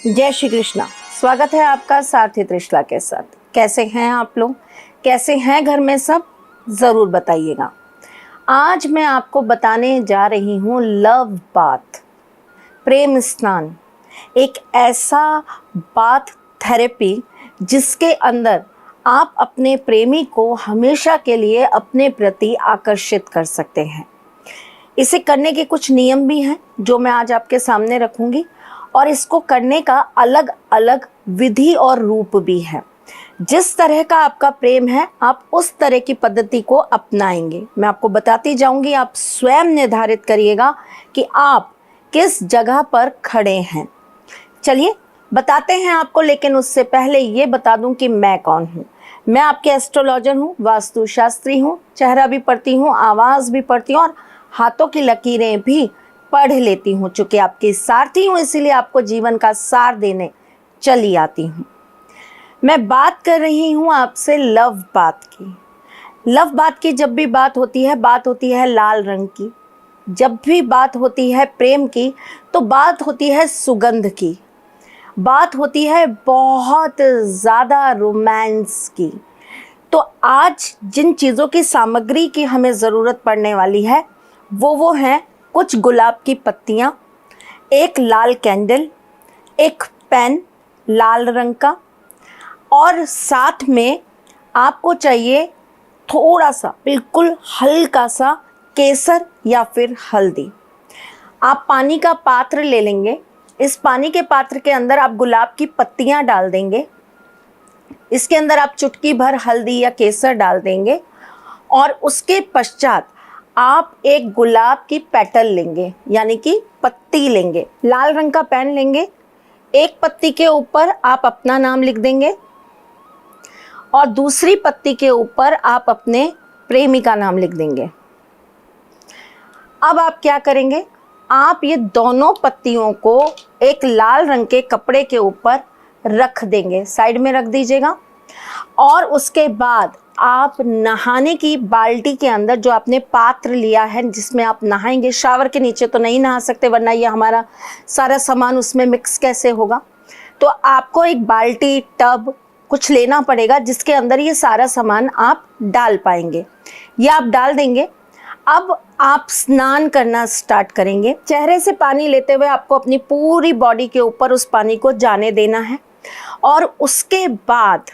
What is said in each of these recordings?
जय श्री कृष्णा। स्वागत है आपका सारथी त्रिशला के साथ। कैसे हैं आप लोग? कैसे हैं घर में सब? ज़रूर बताइएगा। आज मैं आपको बताने जा रही हूँ लव बाथ, प्रेम स्नान। एक ऐसा बाथ थेरेपी जिसके अंदर आप अपने प्रेमी को हमेशा के लिए अपने प्रति आकर्षित कर सकते हैं। इसे करने के कुछ नियम भी हैं जो मैं आज आपके सामने रखूंगी, और इसको करने का अलग अलग विधि और रूप भी है। जिस तरह का आपका प्रेम है आप उस तरह की पद्धति को अपनाएंगे। मैं आपको बताती जाऊंगी, आप स्वयं निर्धारित करिएगा कि आप किस जगह पर खड़े हैं। चलिए बताते हैं आपको, लेकिन उससे पहले ये बता दूं कि मैं कौन हूँ। मैं आपके एस्ट्रोलॉजर हूँ, वास्तुशास्त्री हूँ, चेहरा भी पढ़ती हूँ, आवाज़ भी पढ़ती हूँ और हाथों की लकीरें भी पढ़ लेती हूँ। चूँकि आपकी सारथी हूँ इसीलिए आपको जीवन का सार देने चली आती हूँ। मैं बात कर रही हूँ आपसे लव बात की। लव बात की जब भी बात होती है लाल रंग की। जब भी बात होती है प्रेम की तो बात होती है सुगंध की, बात होती है बहुत ज़्यादा रोमांस की। तो आज जिन चीज़ों की सामग्री की हमें ज़रूरत पड़ने वाली है वो हैं कुछ गुलाब की पत्तियाँ, एक लाल कैंडल, एक पेन लाल रंग का, और साथ में आपको चाहिए थोड़ा सा बिल्कुल हल्का सा केसर या फिर हल्दी। आप पानी का पात्र ले लेंगे। इस पानी के पात्र के अंदर आप गुलाब की पत्तियां डाल देंगे। इसके अंदर आप चुटकी भर हल्दी या केसर डाल देंगे और उसके पश्चात आप एक गुलाब की पेटल लेंगे, यानी कि पत्ती लेंगे। लाल रंग का पेन लेंगे। एक पत्ती के ऊपर आप अपना नाम लिख देंगे और दूसरी पत्ती के ऊपर आप अपने प्रेमी का नाम लिख देंगे। अब आप क्या करेंगे, आप ये दोनों पत्तियों को एक लाल रंग के कपड़े के ऊपर रख देंगे, साइड में रख दीजिएगा। और उसके बाद आप नहाने की बाल्टी के अंदर जो आपने पात्र लिया है जिसमें आप नहाएंगे, शावर के नीचे तो नहीं नहा सकते वरना ये हमारा सारा सामान उसमें मिक्स कैसे होगा। तो आपको एक बाल्टी टब कुछ लेना पड़ेगा जिसके अंदर ये सारा सामान आप डाल पाएंगे। ये आप डाल देंगे। अब आप स्नान करना स्टार्ट करेंगे। चेहरे से पानी लेते हुए आपको अपनी पूरी बॉडी के ऊपर उस पानी को जाने देना है। और उसके बाद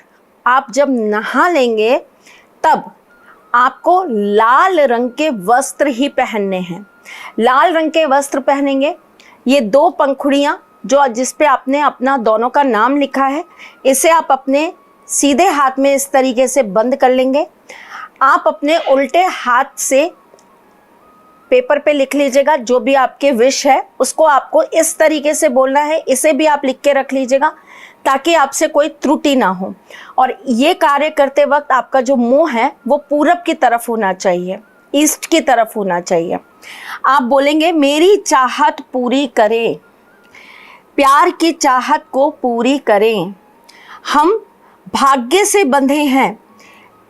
आप जब नहा लेंगे तब आपको लाल रंग के वस्त्र ही पहनने हैं। लाल रंग के वस्त्र पहनेंगे। ये दो पंखुड़ियाँ जो जिस पे आपने अपना दोनों का नाम लिखा है, इसे आप अपने सीधे हाथ में इस तरीके से बंद कर लेंगे। आप अपने उल्टे हाथ से पेपर पे लिख लीजिएगा जो भी आपके विश है, उसको आपको इस तरीके से बोलना है। इसे भी आप लिख के रख लीजिएगा ताकि आपसे कोई त्रुटि ना हो। और ये कार्य करते वक्त आपका जो मुंह है वो पूरब की तरफ होना चाहिए, ईस्ट की तरफ होना चाहिए। आप बोलेंगे, मेरी चाहत पूरी करें, प्यार की चाहत को पूरी करें, हम भाग्य से बंधे हैं,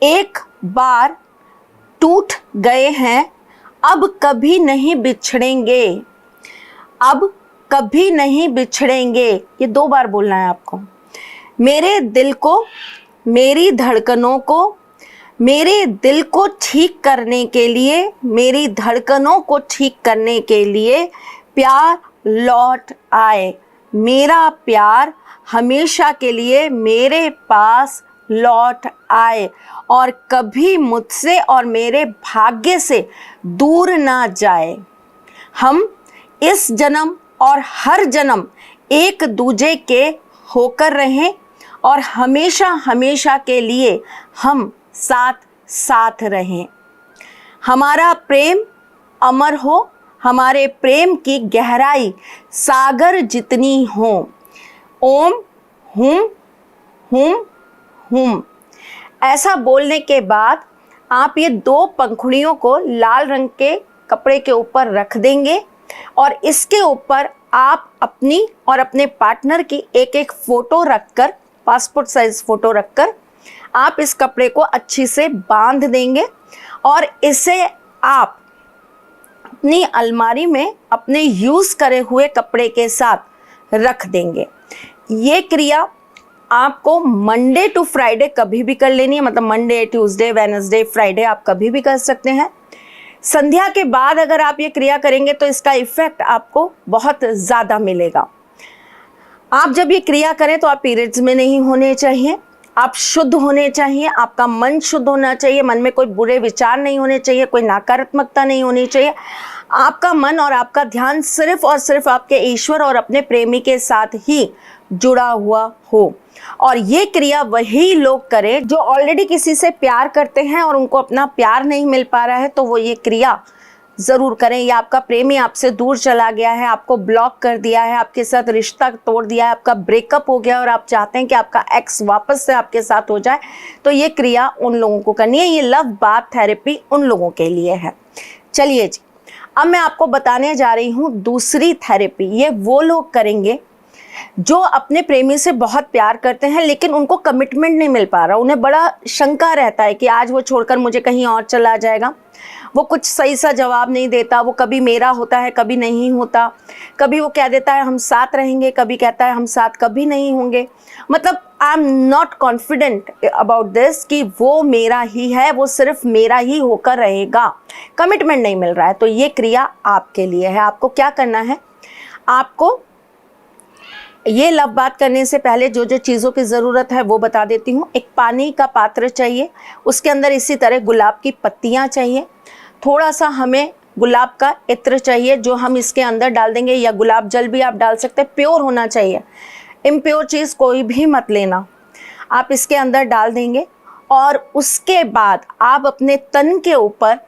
एक बार टूट गए हैं, अब कभी नहीं बिछड़ेंगे, अब कभी नहीं बिछड़ेंगे। ये 2 बार बोलना है आपको। मेरे दिल को, मेरी धड़कनों को, मेरे दिल को ठीक करने के लिए, मेरी धड़कनों को ठीक करने के लिए प्यार लौट आए, मेरा प्यार हमेशा के लिए मेरे पास लौट आए और कभी मुझसे और मेरे भाग्य से दूर ना जाए। हम इस जन्म और हर जन्म एक दूजे के होकर रहें और हमेशा हमेशा के लिए हम साथ साथ रहें। हमारा प्रेम अमर हो, हमारे प्रेम की गहराई सागर जितनी हो। ओम हुम हुम हुम। ऐसा बोलने के बाद आप ये 2 पंखुड़ियों को लाल रंग के कपड़े के ऊपर रख देंगे और इसके ऊपर आप अपनी और अपने पार्टनर की एक एक फ़ोटो रखकर, पासपोर्ट साइज़ फ़ोटो रखकर आप इस कपड़े को अच्छी से बांध देंगे और इसे आप अपनी अलमारी में अपने यूज़ करे हुए कपड़े के साथ रख देंगे। ये क्रिया आपको मंडे टू फ्राइडे कभी भी कर लेनी है, मतलब मंडे, ट्यूसडे, वेडनेसडे, फ्राइडे आप कभी भी कर सकते हैं। संध्या के बाद अगर आप ये क्रिया करेंगे तो इसका इफेक्ट आपको बहुत ज़्यादा मिलेगा। आप जब ये क्रिया करें तो आप पीरियड्स में नहीं होने चाहिए, आप शुद्ध होने चाहिए, आपका मन शुद्ध होना चाहिए, मन में कोई बुरे विचार नहीं होने चाहिए, कोई नकारात्मकता नहीं होनी चाहिए। आपका मन और आपका ध्यान सिर्फ और सिर्फ आपके ईश्वर और अपने प्रेमी के साथ ही जुड़ा हुआ हो। और ये क्रिया वही लोग करें जो ऑलरेडी किसी से प्यार करते हैं और उनको अपना प्यार नहीं मिल पा रहा है, तो वो ये क्रिया ज़रूर करें। या आपका प्रेमी आपसे दूर चला गया है, आपको ब्लॉक कर दिया है, आपके साथ रिश्ता तोड़ दिया है, आपका ब्रेकअप हो गया और आप चाहते हैं कि आपका एक्स वापस से आपके साथ हो जाए, तो ये क्रिया उन लोगों को करनी है। ये लव बाथ थेरेपी उन लोगों के लिए है। चलिए जी, अब मैं आपको बताने जा रही हूँ दूसरी थेरेपी। ये वो लोग करेंगे जो अपने प्रेमी से बहुत प्यार करते हैं लेकिन उनको कमिटमेंट नहीं मिल पा रहा, उन्हें बड़ा शंका रहता है कि आज वो छोड़कर मुझे कहीं और चला जाएगा, वो कुछ सही सा जवाब नहीं देता, वो कभी मेरा होता है कभी नहीं होता, कभी वो कह देता है हम साथ रहेंगे, कभी कहता है हम साथ कभी नहीं होंगे। मतलब I am not confident about this कि वो मेरा ही है, वो सिर्फ मेरा ही होकर रहेगा, कमिटमेंट नहीं मिल रहा है। तो ये क्रिया आपके लिए है। आपको क्या करना है, आपको ये लव बात करने से पहले जो जो चीज़ों की ज़रूरत है वो बता देती हूँ। एक पानी का पात्र चाहिए, उसके अंदर इसी तरह गुलाब की पत्तियाँ चाहिए, थोड़ा सा हमें गुलाब का इत्र चाहिए जो हम इसके अंदर डाल देंगे, या गुलाब जल भी आप डाल सकते हैं, प्योर होना चाहिए, इम्प्योर चीज़ कोई भी मत लेना। आप इसके अंदर डाल देंगे और उसके बाद आप अपने तन के ऊपर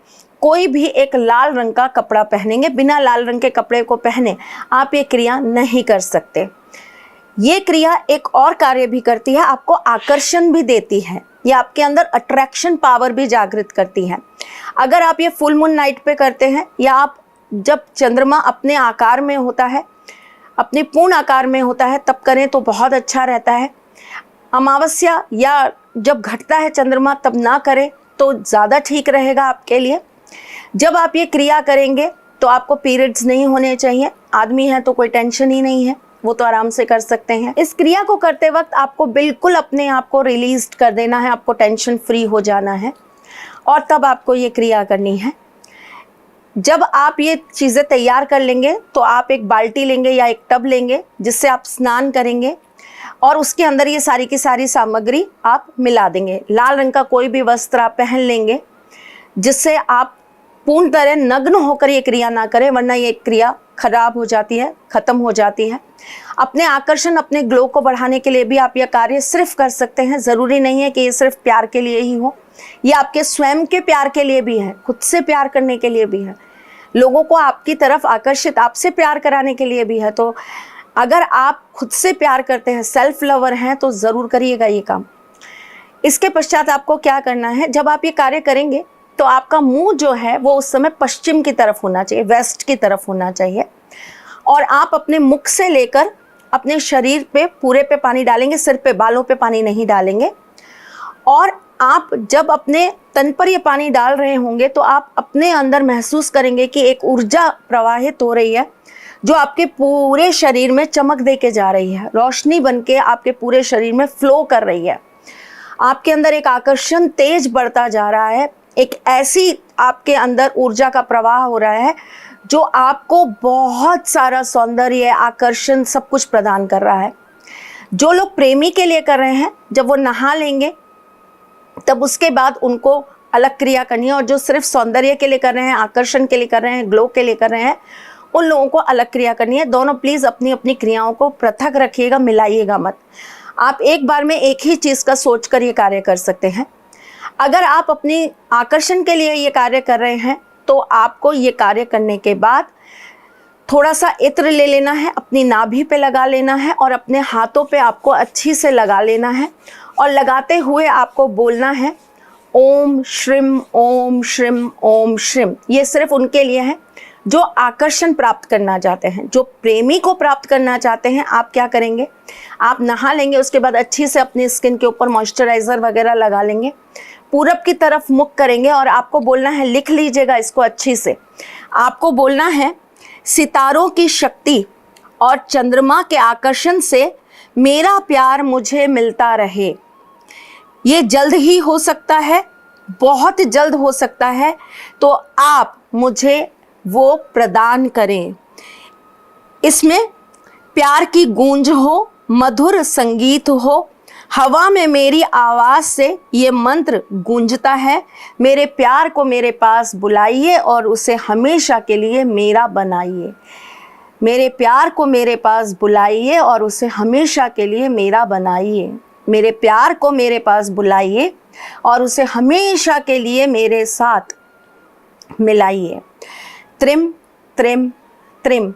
कोई भी एक लाल रंग का कपड़ा पहनेंगे। बिना लाल रंग के कपड़े को पहने आप ये क्रिया नहीं कर सकते। ये क्रिया एक और कार्य भी करती है, आपको आकर्षण भी देती है, ये आपके अंदर अट्रैक्शन पावर भी जागृत करती है। अगर आप ये फुल मून नाइट पे करते हैं, या आप जब चंद्रमा अपने आकार में होता है, अपने पूर्ण आकार में होता है, तब करें तो बहुत अच्छा रहता है। अमावस्या या जब घटता है चंद्रमा तब ना करें तो ज़्यादा ठीक रहेगा आपके लिए। जब आप ये क्रिया करेंगे तो आपको पीरियड्स नहीं होने चाहिए। आदमी है तो कोई टेंशन ही नहीं है, वो तो आराम से कर सकते हैं। इस क्रिया को करते वक्त आपको बिल्कुल अपने आप को रिलीज कर देना है, आपको टेंशन फ्री हो जाना है और तब आपको ये क्रिया करनी है। जब आप ये चीज़ें तैयार कर लेंगे तो आप एक बाल्टी लेंगे या एक टब लेंगे जिससे आप स्नान करेंगे और उसके अंदर ये सारी की सारी सामग्री आप मिला देंगे। लाल रंग का कोई भी वस्त्र आप पहन लेंगे जिससे आप पूर्ण तरह नग्न होकर ये क्रिया ना करें, वरना ये क्रिया खराब हो जाती है, ख़त्म हो जाती है। अपने आकर्षण, अपने ग्लो को बढ़ाने के लिए भी आप यह कार्य सिर्फ कर सकते हैं। ज़रूरी नहीं है कि ये सिर्फ प्यार के लिए ही हो, ये आपके स्वयं के प्यार के लिए भी है, खुद से प्यार करने के लिए भी है, लोगों को आपकी तरफ आकर्षित, आपसे प्यार कराने के लिए भी है। तो अगर आप खुद से प्यार करते हैं, सेल्फ लवर हैं, तो ज़रूर करिएगा ये काम। इसके पश्चात आपको क्या करना है, जब आप ये कार्य करेंगे तो आपका मुंह जो है वो उस समय पश्चिम की तरफ होना चाहिए, वेस्ट की तरफ होना चाहिए, और आप अपने मुख से लेकर अपने शरीर पे पूरे पे पानी डालेंगे, सिर पे, बालों पे पानी नहीं डालेंगे। और आप जब अपने तन पर ये पानी डाल रहे होंगे तो आप अपने अंदर महसूस करेंगे कि एक ऊर्जा प्रवाहित हो रही है जो आपके पूरे शरीर में चमक दे के जा रही है, रोशनी बन के आपके पूरे शरीर में फ्लो कर रही है। आपके अंदर एक आकर्षण तेज बढ़ता जा रहा है, एक ऐसी आपके अंदर ऊर्जा का प्रवाह हो रहा है जो आपको बहुत सारा सौंदर्य, आकर्षण, सब कुछ प्रदान कर रहा है। जो लोग प्रेमी के लिए कर रहे हैं, जब वो नहा लेंगे तब उसके बाद उनको अलग क्रिया करनी है, और जो सिर्फ सौंदर्य के लिए कर रहे हैं, आकर्षण के लिए कर रहे हैं, ग्लो के लिए कर रहे हैं, उन लोगों को अलग क्रिया करनी है। दोनों प्लीज़ अपनी अपनी क्रियाओं को पृथक रखिएगा, मिलाइएगा मत। आप एक बार में एक ही चीज़ का सोच कर ये कार्य कर सकते हैं। अगर आप अपनी आकर्षण के लिए ये कार्य कर रहे हैं तो आपको ये कार्य करने के बाद थोड़ा सा इत्र ले लेना है, अपनी नाभि पे लगा लेना है और अपने हाथों पे आपको अच्छी से लगा लेना है, और लगाते हुए आपको बोलना है ओम श्रीम ओम श्रीम ओम श्रीम। ये सिर्फ उनके लिए है जो आकर्षण प्राप्त करना चाहते हैं। जो प्रेमी को प्राप्त करना चाहते हैं, आप क्या करेंगे, आप नहा लेंगे, उसके बाद अच्छी से अपनी स्किन के ऊपर मॉइस्चराइज़र वगैरह लगा लेंगे, पूरब की तरफ मुख करेंगे और आपको बोलना है, लिख लीजिएगा इसको अच्छी से, आपको बोलना है सितारों की शक्ति और चंद्रमा के आकर्षण से मेरा प्यार मुझे मिलता रहे। ये जल्द ही हो सकता है, बहुत जल्द हो सकता है, तो आप मुझे वो प्रदान करें। इसमें प्यार की गूंज हो, मधुर संगीत हो, हवा में मेरी आवाज़ से ये मंत्र गूंजता है। मेरे प्यार को मेरे पास बुलाइए और उसे हमेशा के लिए मेरा बनाइए। मेरे प्यार को मेरे पास बुलाइए और उसे हमेशा के लिए मेरा बनाइए। मेरे प्यार को मेरे पास बुलाइए और उसे हमेशा के लिए मेरे साथ मिलाइए। त्रिम त्रिम त्रिम,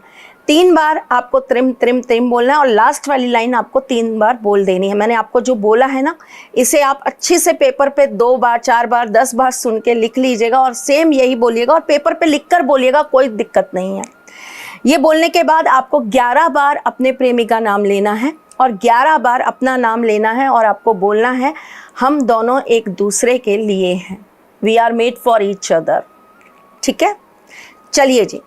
3 बार आपको त्रिम त्रिम त्रिम बोलना है और लास्ट वाली लाइन आपको 3 बार बोल देनी है। मैंने आपको जो बोला है ना, इसे आप अच्छे से पेपर पे 2 बार 4 बार 10 बार सुन के लिख लीजिएगा और सेम यही बोलिएगा और पेपर पे लिख कर बोलिएगा, कोई दिक्कत नहीं है। ये बोलने के बाद आपको 11 बार अपने प्रेमी का नाम लेना है और 11 बार अपना नाम लेना है और आपको बोलना है, हम दोनों एक दूसरे के लिए हैं। We are made for each other. ठीक है, चलिए जी।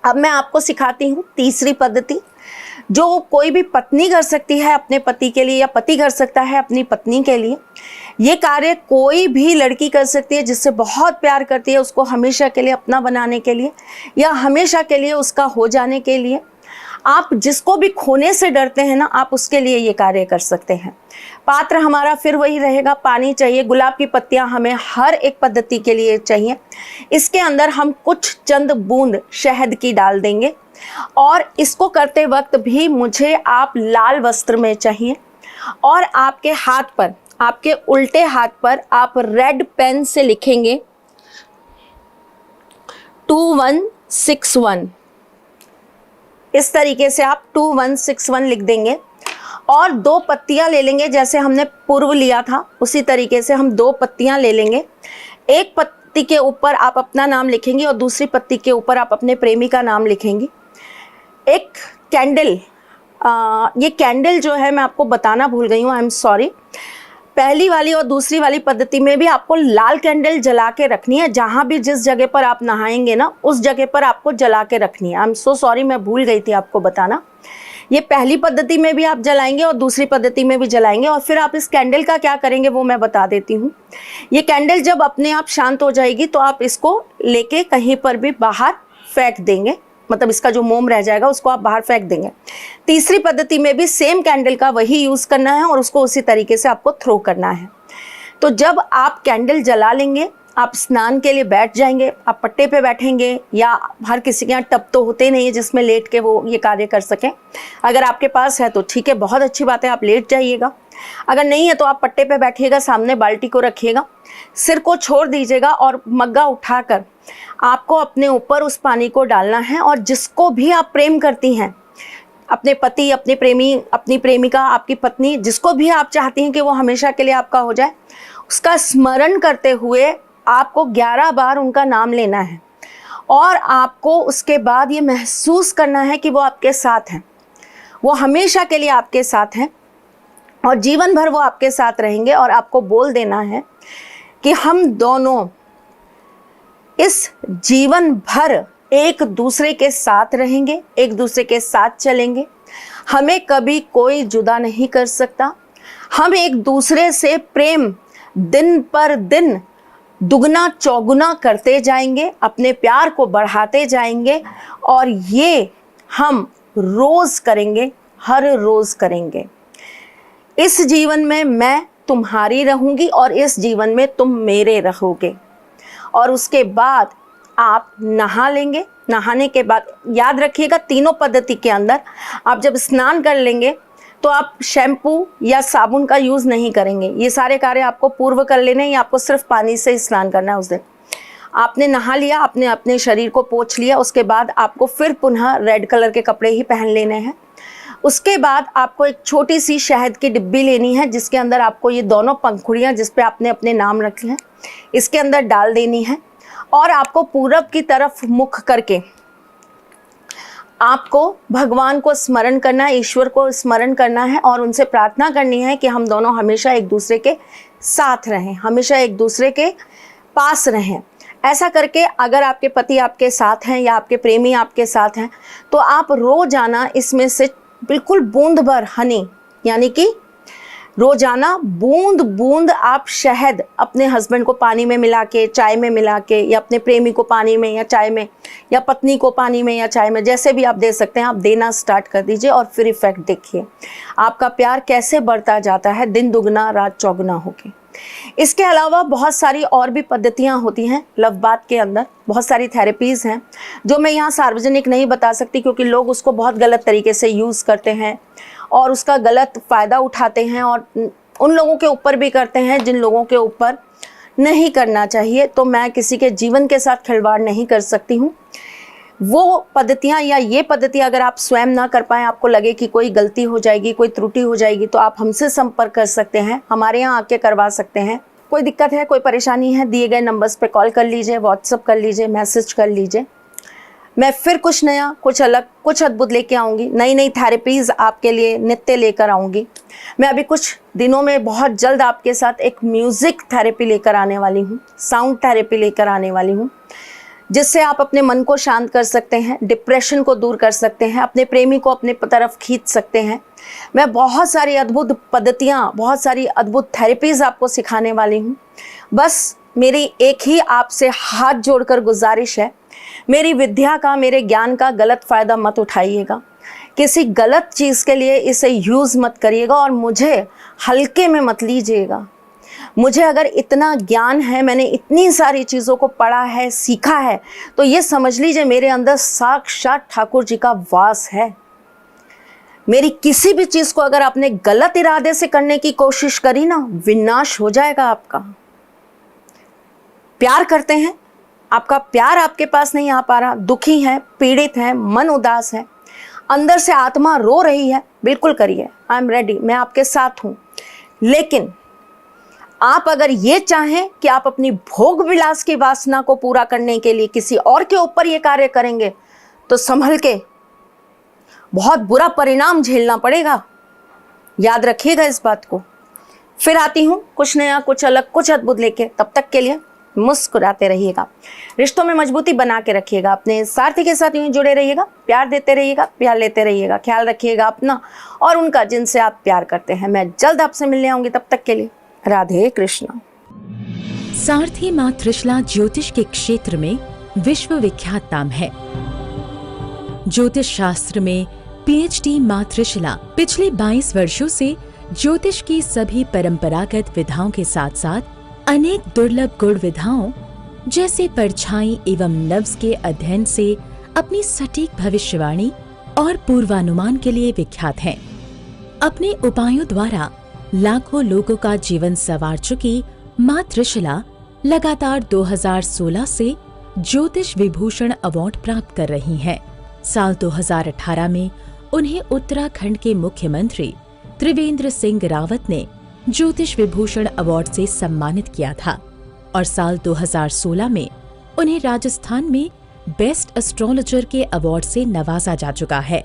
अब मैं आपको सिखाती हूँ तीसरी पद्धति, जो कोई भी पत्नी कर सकती है अपने पति के लिए या पति कर सकता है अपनी पत्नी के लिए। ये कार्य कोई भी लड़की कर सकती है जिससे बहुत प्यार करती है, उसको हमेशा के लिए अपना बनाने के लिए या हमेशा के लिए उसका हो जाने के लिए। आप जिसको भी खोने से डरते हैं ना, आप उसके लिए ये कार्य कर सकते हैं। पात्र हमारा फिर वही रहेगा, पानी चाहिए, गुलाब की पत्तियां हमें हर एक पद्धति के लिए चाहिए। इसके अंदर हम कुछ चंद बूंद शहद की डाल देंगे और इसको करते वक्त भी मुझे आप लाल वस्त्र में चाहिए और आपके हाथ पर, आपके उल्टे हाथ पर आप रेड पेन से लिखेंगे 2161। इस तरीके से आप 2161 लिख देंगे और 2 पत्तियां ले लेंगे, जैसे हमने पूर्व लिया था उसी तरीके से हम 2 पत्तियां ले लेंगे। एक पत्ती के ऊपर आप अपना नाम लिखेंगे और दूसरी पत्ती के ऊपर आप अपने प्रेमी का नाम लिखेंगी। एक कैंडल, ये कैंडल जो है मैं आपको बताना भूल गई हूँ, आई एम सॉरी। पहली वाली और दूसरी वाली पद्धति में भी आपको लाल कैंडल जला के रखनी है। जहाँ भी जिस जगह पर आप नहाएंगे ना, उस जगह पर आपको जला के रखनी है। आई एम सो सॉरी, मैं भूल गई थी आपको बताना। ये पहली पद्धति में भी आप जलाएंगे और दूसरी पद्धति में भी जलाएंगे। और फिर आप इस कैंडल का क्या करेंगे वो मैं बता देती हूँ। ये कैंडल जब अपने आप शांत हो जाएगी तो आप इसको लेके कहीं पर भी बाहर फेंक देंगे, मतलब इसका जो मोम रह जाएगा उसको आप बाहर फेंक देंगे। तीसरी पद्धति में भी सेम कैंडल का वही यूज़ करना है और उसको उसी तरीके से आपको थ्रो करना है। तो जब आप कैंडल जला लेंगे, आप स्नान के लिए बैठ जाएंगे, आप पट्टे पे बैठेंगे या हर किसी के यहाँ टब तो होते नहीं है जिसमें लेट के वो ये कार्य कर सकें। अगर आपके पास है तो ठीक है, बहुत अच्छी बात है, आप लेट जाइएगा। अगर नहीं है तो आप पट्टे पे बैठिएगा, सामने बाल्टी को रखिएगा, सिर को छोड़ दीजिएगा और मग्गा उठाकर आपको अपने ऊपर उस पानी को डालना है और जिसको भी आप प्रेम करती हैं, अपने पति, अपने प्रेमी, अपनी प्रेमिका, आपकी पत्नी, जिसको भी आप चाहती हैं कि वो हमेशा के लिए आपका हो जाए, उसका स्मरण करते हुए आपको 11 बार उनका नाम लेना है और आपको उसके बाद ये महसूस करना है कि वो आपके साथ हैं, वो हमेशा के लिए आपके साथ हैं और जीवन भर वो आपके साथ रहेंगे। और आपको बोल देना है कि हम दोनों इस जीवन भर एक दूसरे के साथ रहेंगे, एक दूसरे के साथ चलेंगे, हमें कभी कोई जुदा नहीं कर सकता। हम एक दूसरे से प्रेम दिन पर दिन दुगना चौगुना करते जाएंगे, अपने प्यार को बढ़ाते जाएंगे और ये हम रोज़ करेंगे, हर रोज़ करेंगे। इस जीवन में मैं तुम्हारी रहूँगी और इस जीवन में तुम मेरे रहोगे। और उसके बाद आप नहा लेंगे। नहाने के बाद याद रखिएगा, तीनों पद्धति के अंदर आप जब स्नान कर लेंगे तो आप शैम्पू या साबुन का यूज़ नहीं करेंगे। ये सारे कार्य आपको पूर्व कर लेने हैं, या आपको सिर्फ पानी से स्नान करना है। उस दिन आपने नहा लिया, आपने अपने शरीर को पोंछ लिया, उसके बाद आपको फिर पुनः रेड कलर के कपड़े ही पहन लेने हैं। उसके बाद आपको एक छोटी सी शहद की डिब्बी लेनी है जिसके अंदर आपको ये दोनों पंखुड़ियाँ जिस पे आपने अपने नाम रखे हैं इसके अंदर डाल देनी है और आपको पूरब की तरफ मुख करके आपको भगवान को स्मरण करना है, ईश्वर को स्मरण करना है और उनसे प्रार्थना करनी है कि हम दोनों हमेशा एक दूसरे के साथ रहें, हमेशा एक दूसरे के पास रहें। ऐसा करके अगर आपके पति आपके साथ हैं या आपके प्रेमी आपके साथ हैं तो आप रोजाना इसमें से बिल्कुल बूंद भर हनी, यानी कि रोजाना बूंद बूंद आप शहद अपने हस्बैंड को पानी में मिला के, चाय में मिला के, या अपने प्रेमी को पानी में या चाय में, या पत्नी को पानी में या चाय में, जैसे भी आप दे सकते हैं, आप देना स्टार्ट कर दीजिए और फिर इफेक्ट देखिए आपका प्यार कैसे बढ़ता जाता है, दिन दुगना रात चौगुना होके। इसके अलावा बहुत सारी और भी पद्धतियाँ होती हैं लव बात के अंदर, बहुत सारी थेरेपीज़ हैं जो मैं यहाँ सार्वजनिक नहीं बता सकती, क्योंकि लोग उसको बहुत गलत तरीके से यूज़ करते हैं और उसका गलत फ़ायदा उठाते हैं, और उन लोगों के ऊपर भी करते हैं जिन लोगों के ऊपर नहीं करना चाहिए। तो मैं किसी के जीवन के साथ खिलवाड़ नहीं कर सकती हूँ। वो पद्धतियाँ या ये पद्धति अगर आप स्वयं ना कर पाएँ, आपको लगे कि कोई गलती हो जाएगी, कोई त्रुटि हो जाएगी, तो आप हमसे संपर्क कर सकते हैं, हमारे यहाँ आके करवा सकते हैं। कोई दिक्कत है, कोई परेशानी है, दिए गए नंबर्स पे कॉल कर लीजिए, व्हाट्सअप कर लीजिए, मैसेज कर लीजिए। मैं फिर कुछ नया, कुछ अलग, कुछ अद्भुत लेके आऊँगी, नई नई थेरेपीज़ आपके लिए नित्य लेकर आऊँगी। मैं अभी कुछ दिनों में बहुत जल्द आपके साथ एक म्यूज़िक थेरेपी लेकर आने वाली हूँ, साउंड थेरेपी लेकर आने वाली हूँ, जिससे आप अपने मन को शांत कर सकते हैं, डिप्रेशन को दूर कर सकते हैं, अपने प्रेमी को अपने तरफ खींच सकते हैं। मैं बहुत सारी अद्भुत पद्धतियाँ, बहुत सारी अद्भुत थेरेपीज़ आपको सिखाने वाली हूँ। बस मेरी एक ही आपसे हाथ जोड़कर गुजारिश है, मेरी विद्या का, मेरे ज्ञान का गलत फ़ायदा मत उठाइएगा, किसी गलत चीज़ के लिए इसे यूज़ मत करिएगा और मुझे हल्के में मत लीजिएगा। मुझे अगर इतना ज्ञान है, मैंने इतनी सारी चीज़ों को पढ़ा है, सीखा है, तो ये समझ लीजिए मेरे अंदर साक्षात ठाकुर जी का वास है। मेरी किसी भी चीज़ को अगर आपने गलत इरादे से करने की कोशिश करी ना, विनाश हो जाएगा आपका। प्यार करते हैं, आपका प्यार आपके पास नहीं आ पा रहा, दुखी हैं, पीड़ित हैं, मन उदास है, अंदर से आत्मा रो रही है, बिल्कुल करिए, आई एम रेडी, मैं आपके साथ हूँ। लेकिन आप अगर ये चाहें कि आप अपनी भोग विलास की वासना को पूरा करने के लिए किसी और के ऊपर ये कार्य करेंगे, तो संभल के, बहुत बुरा परिणाम झेलना पड़ेगा। याद रखिएगा इस बात को। फिर आती हूँ कुछ नया, कुछ अलग, कुछ अद्भुत लेके। तब तक के लिए मुस्कुराते रहिएगा, रिश्तों में मजबूती बना के रखिएगा, अपने साथी के साथ यूं जुड़े रहिएगा, प्यार देते रहिएगा, प्यार लेते रहिएगा, ख्याल रखिएगा अपना और उनका जिनसे आप प्यार करते हैं। मैं जल्द आपसे मिलने आऊंगी, तब तक के लिए राधे कृष्णा। सारथी मां त्रिशला ज्योतिष के क्षेत्र में विश्व विख्यात नाम है। ज्योतिष शास्त्र में पीएचडी मां त्रिशला पिछले 22 वर्षों से ज्योतिष की सभी परंपरागत विधाओं के साथ साथ अनेक दुर्लभ गुण विधाओं जैसे परछाई एवं नव्स के अध्ययन से अपनी सटीक भविष्यवाणी और पूर्वानुमान के लिए विख्यात हैं। अपने उपायों द्वारा लाखों लोगों का जीवन संवार चुकी मां त्रिशला लगातार 2016 से ज्योतिष विभूषण अवार्ड प्राप्त कर रही हैं। साल 2018 में उन्हें उत्तराखंड के मुख्यमंत्री त्रिवेंद्र सिंह रावत ने ज्योतिष विभूषण अवार्ड से सम्मानित किया था और साल 2016 में उन्हें राजस्थान में बेस्ट एस्ट्रोलॉजर के अवार्ड से नवाजा जा चुका है।